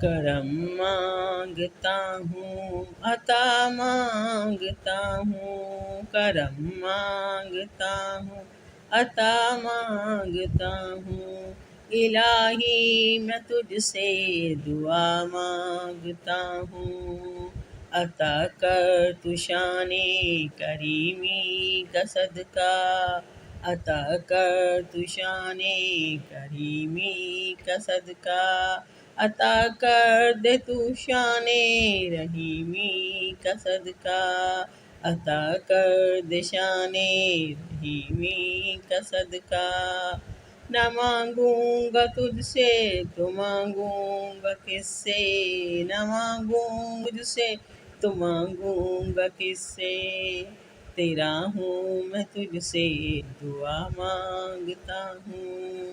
کرم مانگتا ہوں، عطا مانگتا ہوں، کرم مانگتا ہوں، عطا مانگتا ہوں، الہی میں تجھ سے دعا مانگتا ہوں، عطا کر تو شان کریمی کا صدقہ، عطا کر تو شان کریمی کا صدقہ، عطا کر دے تو شان رحیمی کا صدقہ، عطا کر دے شان رحیمی کا صدقہ، نہ مانگوں گا تجھ سے تو مانگوں گا کس سے، نہ مانگوں تجھ سے تو مانگوں گا کس سے، تیرا ہوں میں تجھ سے دعا مانگتا ہوں،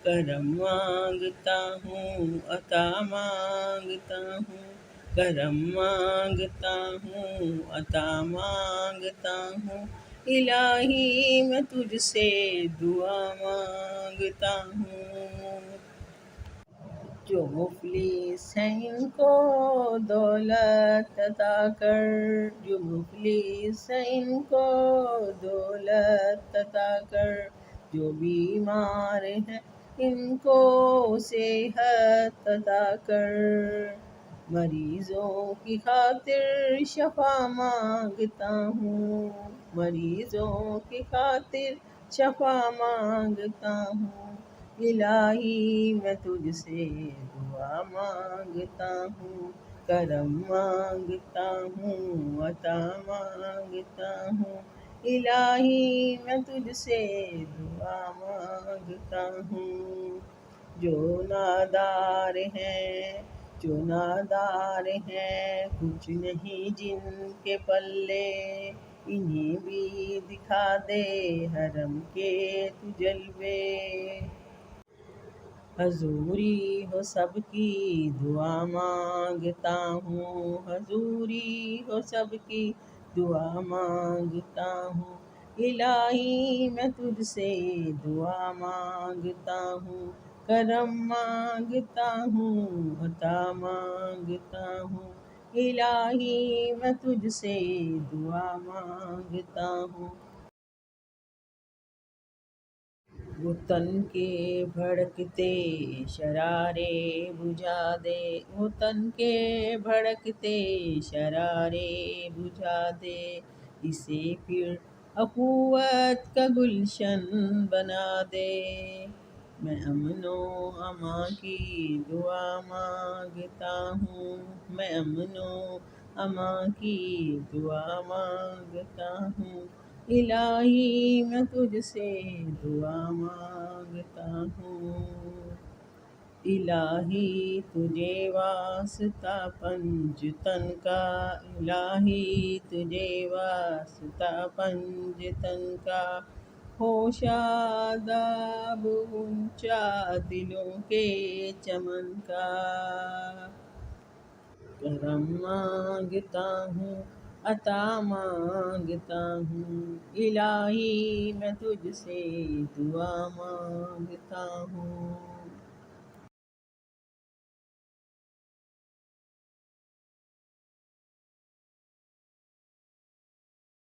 کرم مانگتا ہوں، عطا مانگتا ہوں، کرم مانگتا ہوں، عطا مانگتا ہوں، الہی میں تجھ سے دعا مانگتا ہوں، جو مفلس ہیں ان کو دولت عطا کر، جو مفلس ہیں ان کو دولت عطا کر، جو بیمار ہیں ان کو صحت عطا کر، مریضوں کی خاطر شفا مانگتا ہوں، مریضوں کی خاطر شفا مانگتا ہوں، الہی میں تجھ سے دعا مانگتا ہوں، کرم مانگتا ہوں، عطا مانگتا ہوں، الہی میں تجھ سے دعا مانگتا ہوں، جو نادار ہیں، جو نادار ہیں، کچھ نہیں جن کے پلے، انہیں بھی دکھا دے حرم کے تو جلوے، حضوری ہو سب کی دعا مانگتا ہوں، حضوری ہو سب کی دعا مانگتا ہوں، الہی میں تجھ سے دعا مانگتا ہوں، کرم مانگتا ہوں، عطا مانگتا ہوں، الہی میں تجھ سے دعا مانگتا ہوں، وہ تن کے بھڑکتے شرارے بجھا دے، وہ تن کے بھڑکتے شرارے بجھا دے، اسے پھر اخوت کا گلشن بنا دے، میں امن و امان کی دعا مانگتا ہوں، میں امن و امان کی دعا مانگتا ہوں، الہی میں تجھ سے دعا مانگتا ہوں، الہی تجھے واسطہ پنج تن کا، الہی تجھے واسطہ پنج تن کا، ہو شاداب اونچا دلوں کے چمن کا، کرم مانگتا ہوں، عطا مانگتا ہوں، الہی میں تجھ سے دعا مانگتا ہوں۔